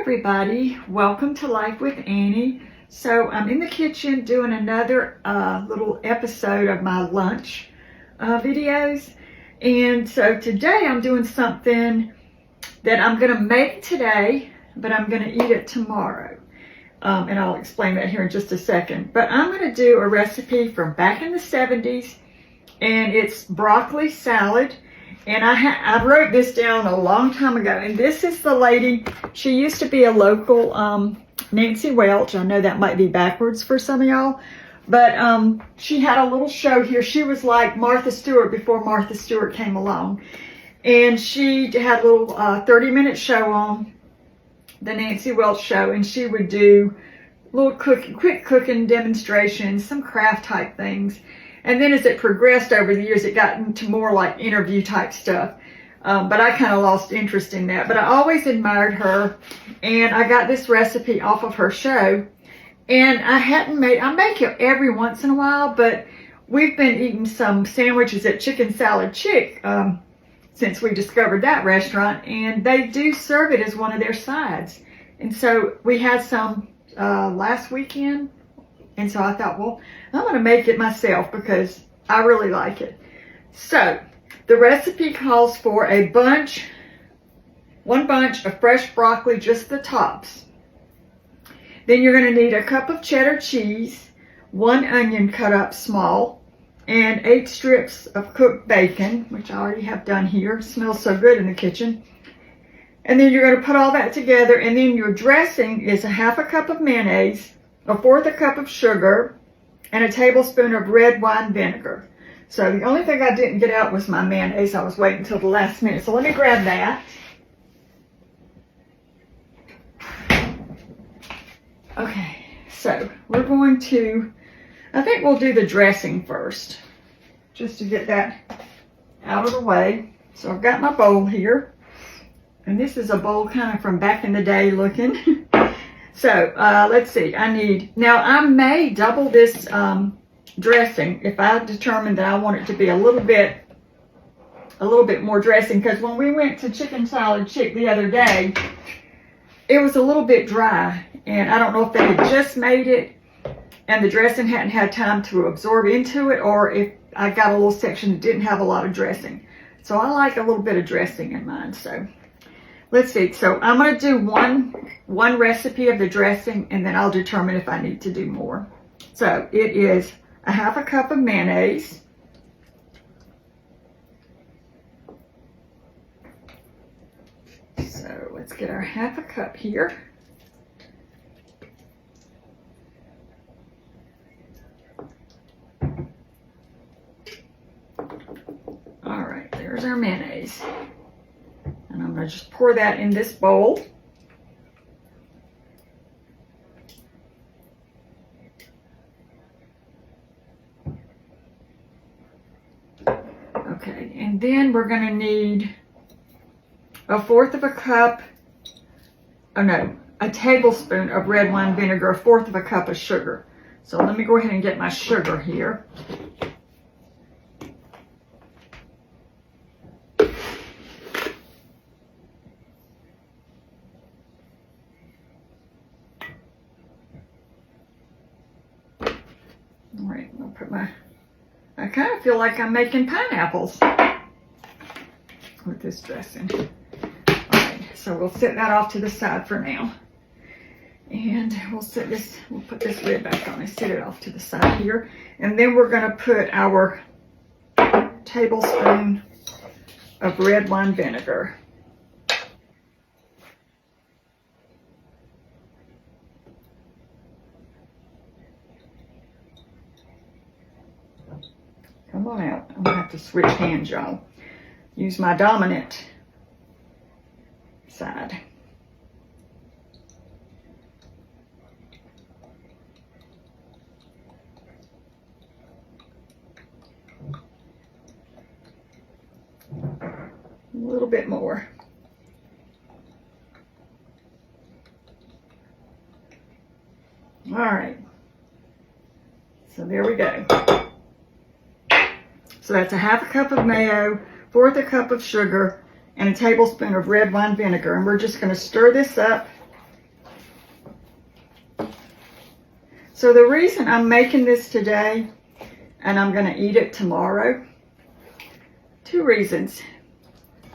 everybody, welcome to Life with Annie. So I'm in the kitchen doing another little episode of my lunch videos, and so today I'm doing something that I'm going to make today, but I'm going to eat it tomorrow, and I'll explain that here in just a second. But I'm going to do a recipe from back in the 70s, and it's broccoli salad. And I wrote this down a long time ago, and this is the lady. She used to be a local Nancy Welch. I know that might be backwards for some of y'all, but she had a little show here. She was like Martha Stewart before Martha Stewart came along, and she had a little 30-minute show on the Nancy Welch show, and she would do little quick cooking demonstrations, some craft type things. And then as it progressed over the years, it got into more like interview type stuff. But I kind of lost interest in that. But I always admired her. And I got this recipe off of her show. And I make it every once in a while. But we've been eating some sandwiches at Chicken Salad Chick since we discovered that restaurant. And they do serve it as one of their sides. And so we had some last weekend. And so I thought, well, I'm going to make it myself because I really like it. So the recipe calls for one bunch of fresh broccoli, just the tops. Then you're going to need a cup of cheddar cheese, 1 onion cut up small, and 8 strips of cooked bacon, which I already have done here. It smells so good in the kitchen. And then you're going to put all that together, and then your dressing is a 1/2 cup of mayonnaise, 1/4 cup of sugar, and a tablespoon of red wine vinegar. So the only thing I didn't get out was my mayonnaise. I was waiting until the last minute. So let me grab that. Okay, so we're going to, I think we'll do the dressing first, just to get that out of the way. So I've got my bowl here, and this is a bowl kind of from back in the day looking. So let's see, now I may double this dressing if I determine that I want it to be a little bit more dressing, because when we went to Chicken Salad Chick the other day, it was a little bit dry, and I don't know if they had just made it and the dressing hadn't had time to absorb into it, or if I got a little section that didn't have a lot of dressing. So I like a little bit of dressing in mine. So let's see. So I'm going to do one recipe of the dressing, and then I'll determine if I need to do more. So it is a 1/2 cup of mayonnaise, so let's get our 1/2 cup here. All right, there's our mayonnaise. And I'm going to just pour that in this bowl. Okay, and then we're going to need a tablespoon of red wine vinegar, 1/4 cup of sugar. So let me go ahead and get my sugar here. All right, I'll put I kind of feel like I'm making pineapples with this dressing. All right, so we'll set that off to the side for now. And we'll put this lid back on and set it off to the side here. And then we're going to put our tablespoon of red wine vinegar. Come on out. I'm going to have to switch hands, y'all. Use my dominant side. A little bit more. All right. So there we go. So that's a 1/2 cup of mayo, 1/4 cup of sugar, and a tablespoon of red wine vinegar. And we're just going to stir this up So the reason I'm making this today and I'm going to eat it tomorrow, 2 reasons.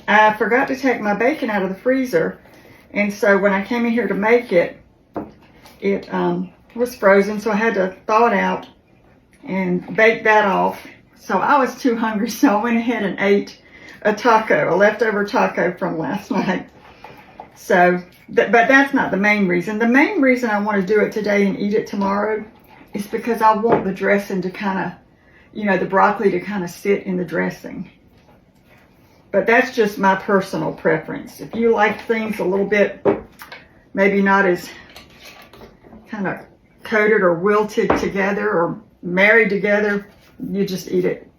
I forgot to take my bacon out of the freezer, and so when I came in here to make it, it was frozen, so I had to thaw it out and bake that off. So I was too hungry, so I went ahead and ate a taco, a leftover taco from last night. So, but that's not the main reason. The main reason I want to do it today and eat it tomorrow is because I want the dressing to kind of, you know, the broccoli to kind of sit in the dressing. But that's just my personal preference. If you like things a little bit, maybe not as kind of coated or wilted together or married together, you just eat it.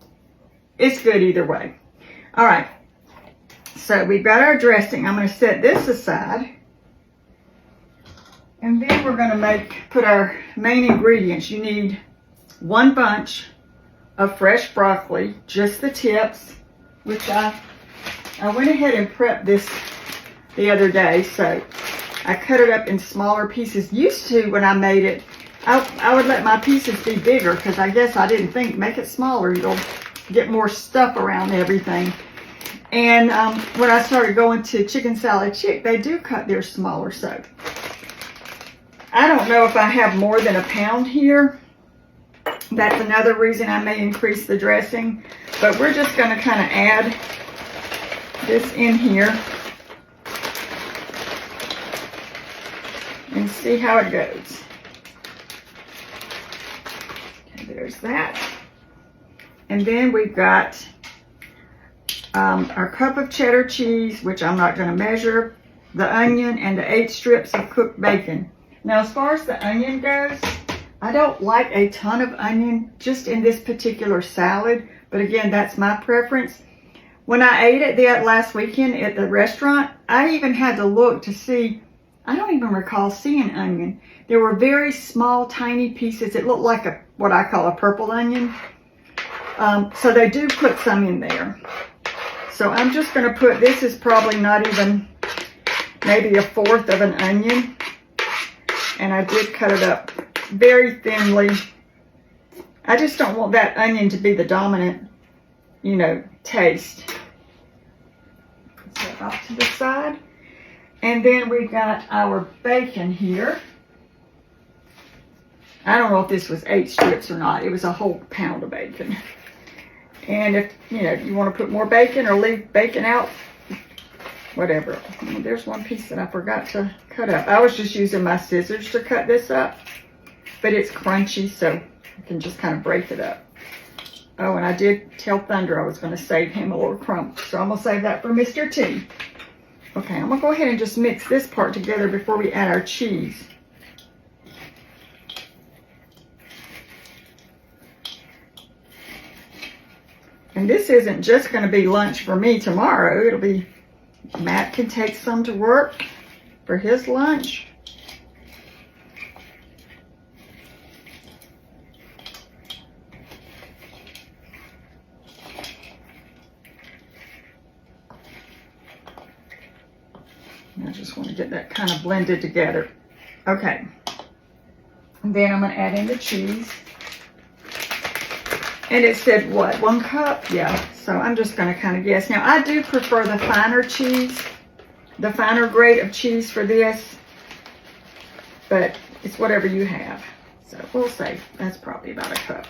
It's good either way. All right. So we've got our dressing. I'm going to set this aside. And then we're going to put our main ingredients. You need 1 bunch of fresh broccoli, just the tips, which I went ahead and prepped this the other day. So I cut it up in smaller pieces. Used to, when I made it, I would let my pieces be bigger because I guess I didn't think, make it smaller, you'll get more stuff around everything. And when I started going to Chicken Salad Chick, they do cut theirs smaller. So I don't know if I have more than 1 pound here. That's another reason I may increase the dressing. But we're just going to kind of add this in here and see how it goes. Okay, there's that. And then we've got our cup of cheddar cheese, which I'm not going to measure, the onion, and the 8 strips of cooked bacon. Now, as far as the onion goes, I don't like a ton of onion just in this particular salad, but again, that's my preference. When I ate it last weekend at the restaurant, I even had to look to see, I don't even recall seeing onion. There were very small, tiny pieces. It looked like what I call a purple onion. So they do put some in there. So I'm just going to put, this is probably not even maybe 1/4 of an onion. And I did cut it up very thinly. I just don't want that onion to be the dominant, you know, taste. Put that off to the side. And then we've got our bacon here. I don't know if this was 8 strips or not. It was a whole pound of bacon. And if, you know, you want to put more bacon or leave bacon out, whatever. And there's one piece that I forgot to cut up. I was just using my scissors to cut this up, but it's crunchy, so I can just kind of break it up. Oh, and I did tell Thunder I was going to save him a little crumb, so I'm going to save that for Mr. T. Okay, I'm going to go ahead and just mix this part together before we add our cheese. And this isn't just going to be lunch for me tomorrow. It'll be, Matt can take some to work for his lunch. I just want to get that kind of blended together. Okay. And then I'm going to add in the cheese. And it said, what, 1 cup? Yeah, so I'm just going to kind of guess. Now, I do prefer the finer cheese, the finer grade of cheese for this, but it's whatever you have. So we'll say that's probably about 1 cup.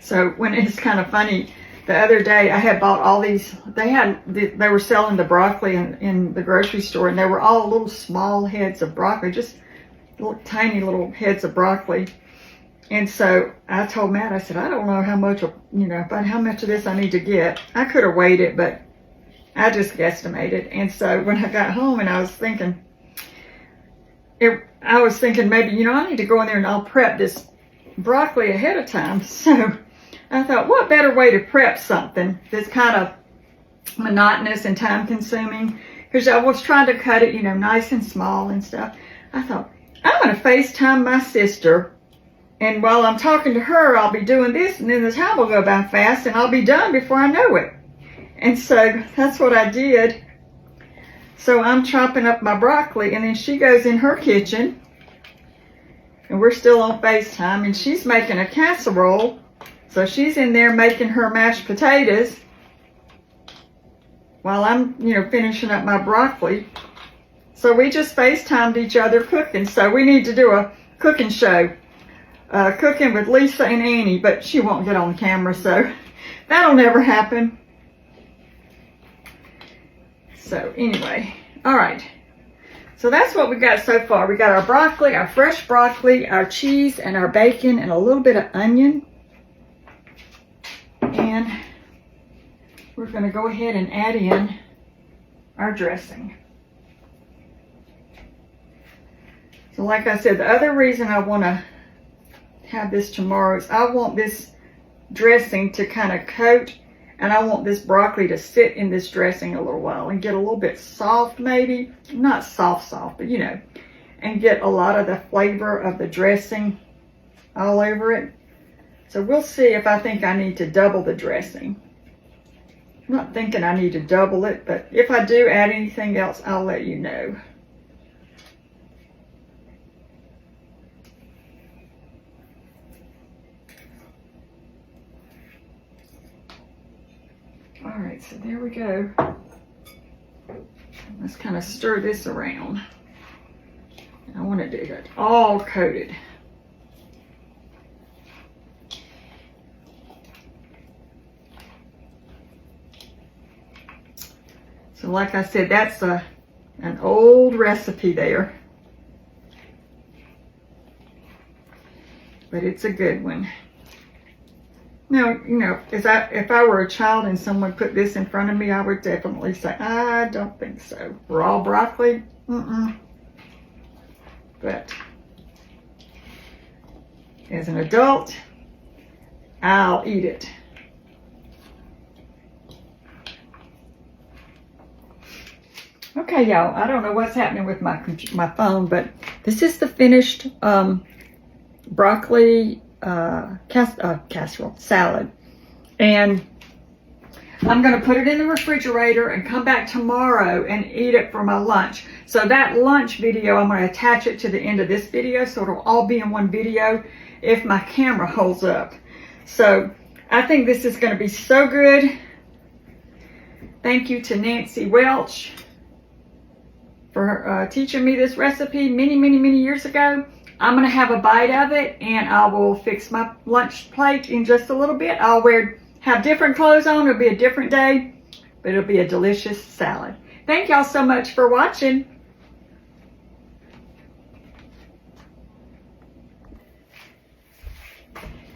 So when it's kind of funny, the other day I had bought all these, they were selling the broccoli in the grocery store, and they were all little small heads of broccoli, just little tiny little heads of broccoli. And so I told Matt, I said, I don't know how much, you know, about how much of this I need to get. I could have weighed it, but I just guesstimated. And so when I got home and I was thinking, maybe, you know, I need to go in there and I'll prep this broccoli ahead of time. So I thought, what better way to prep something that's kind of monotonous and time consuming? Because I was trying to cut it, you know, nice and small and stuff. I thought, I'm going to FaceTime my sister And while I'm talking to her, I'll be doing this, and then the time will go by fast, and I'll be done before I know it. And so that's what I did. So I'm chopping up my broccoli, and then she goes in her kitchen, and we're still on FaceTime, and she's making a casserole. So she's in there making her mashed potatoes while I'm, finishing up my broccoli. So we just FaceTimed each other cooking. So we need to do a cooking show. Cooking with Lisa and Annie, but she won't get on camera, so that'll never happen. So anyway, all right. So that's what we got so far. We got our broccoli, our fresh broccoli, our cheese, and our bacon, and a little bit of onion. And we're going to go ahead and add in our dressing. So like I said, the other reason I want to have this tomorrow is I want this dressing to kind of coat, and I want this broccoli to sit in this dressing a little while and get a little bit soft, maybe not soft, but and get a lot of the flavor of the dressing all over it. So we'll see if I think I need to double the dressing. I'm not thinking I need to double it, but if I do add anything else, I'll let you know. All right, so there we go. Let's kind of stir this around. I want to get it all coated. So like I said, that's an old recipe there. But it's a good one. Now, if I were a child and someone put this in front of me, I would definitely say, I don't think so. Raw broccoli? But as an adult, I'll eat it. Okay, y'all, I don't know what's happening with my phone, but this is the finished broccoli casserole salad, and I'm going to put it in the refrigerator and come back tomorrow and eat it for my lunch. So that lunch video, I'm going to attach it to the end of this video, so it'll all be in one video if my camera holds up. So I think this is going to be so good. Thank you to Nancy Welch for teaching me this recipe many years ago. I'm going to have a bite of it, and I will fix my lunch plate in just a little bit. I'll have different clothes on. It'll be a different day, but it'll be a delicious salad. Thank y'all so much for watching.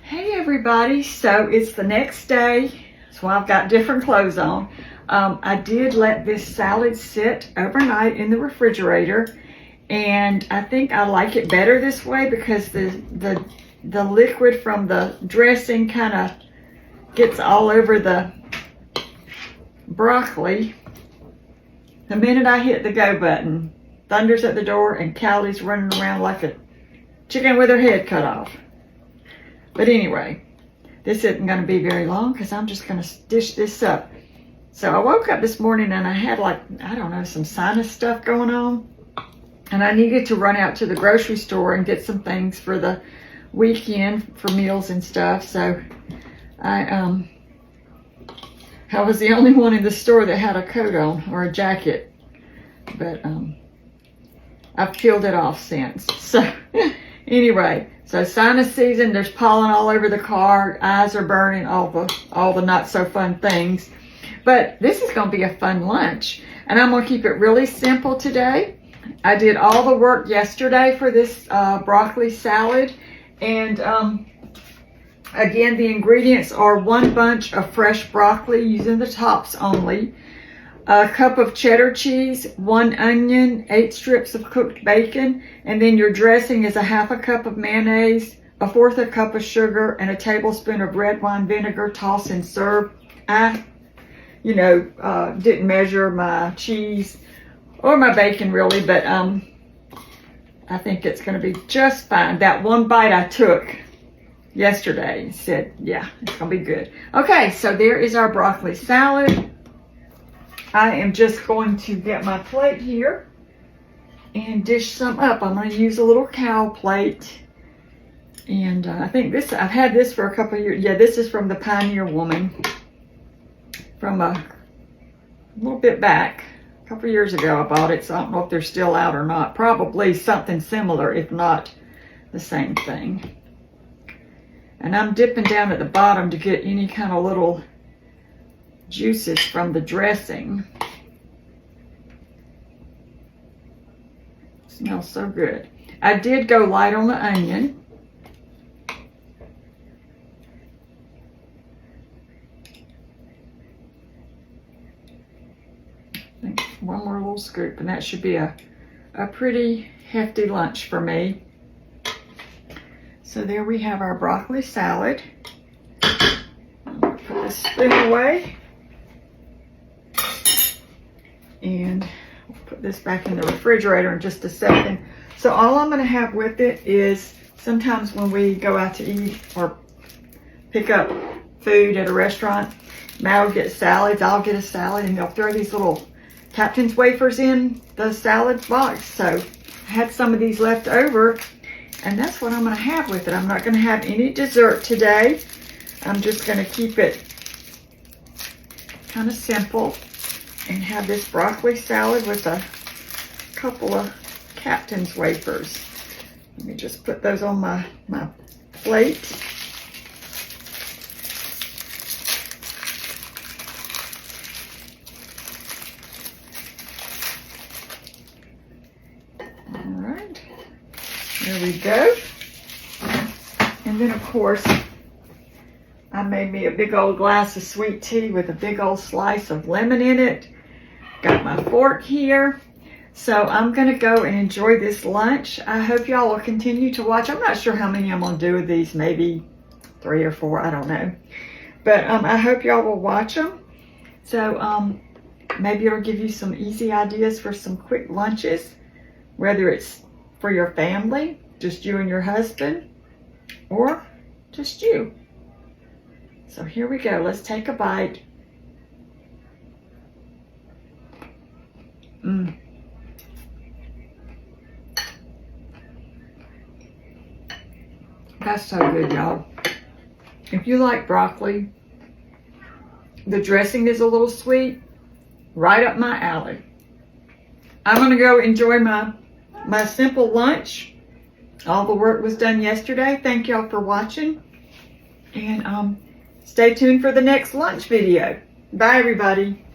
Hey everybody, so it's the next day, so I've got different clothes on. I did let this salad sit overnight in the refrigerator, and I think I like it better this way because the liquid from the dressing kind of gets all over the broccoli. The minute I hit the go button, thunder's at the door and Callie's running around like a chicken with her head cut off. But anyway, this isn't going to be very long because I'm just going to dish this up. So I woke up this morning and I had some sinus stuff going on. And I needed to run out to the grocery store and get some things for the weekend for meals and stuff. So I was the only one in the store that had a coat on or a jacket. But I've peeled it off since. So anyway, so sinus season, there's pollen all over the car, eyes are burning, all the not so fun things. But this is going to be a fun lunch. And I'm going to keep it really simple today. I did all the work yesterday for this broccoli salad, and again, the ingredients are 1 bunch of fresh broccoli using the tops only, a cup of cheddar cheese, 1 onion, 8 strips of cooked bacon, and then your dressing is a 1/2 cup of mayonnaise, 1/4 cup of sugar, and a tablespoon of red wine vinegar. Toss and serve. I, didn't measure my cheese or my bacon really, but I think it's going to be just fine. That one bite I took yesterday. He said, yeah, it's gonna be good. Okay, so there is our broccoli salad. I am just going to get my plate here and dish some up. I'm going to use a little cow plate. And I think I've had this for a couple of years. Yeah, this is from the Pioneer Woman from a little bit back. A couple of years ago I bought it, so I don't know if they're still out or not. Probably something similar, if not the same thing. And I'm dipping down at the bottom to get any kind of little juices from the dressing. Smells so good. I did go light on the onion. I think one more little scoop, and that should be a pretty hefty lunch for me. So there we have our broccoli salad. Put this spoon away. And we'll put this back in the refrigerator in just a second. So all I'm going to have with it is, sometimes when we go out to eat or pick up food at a restaurant, Mal will get salads, I'll get a salad, and they'll throw these little Captain's wafers in the salad box. So I had some of these left over, and that's what I'm going to have with it. I'm not going to have any dessert today. I'm just going to keep it kind of simple and have this broccoli salad with a couple of Captain's wafers. Let me just put those on my plate. All right, there we go. And then of course, I made me a big old glass of sweet tea with a big old slice of lemon in it. Got my fork here. So I'm going to go and enjoy this lunch. I hope y'all will continue to watch. I'm not sure how many I'm going to do with these. Maybe 3 or 4. I don't know. But I hope y'all will watch them. So maybe it'll give you some easy ideas for some quick lunches. Whether it's for your family, just you and your husband, or just you. So here we go. Let's take a bite. That's so good, y'all. If you like broccoli, the dressing is a little sweet, right up my alley. I'm going to go enjoy my simple lunch. All the work was done yesterday. Thank y'all for watching. And stay tuned for the next lunch video. Bye, everybody.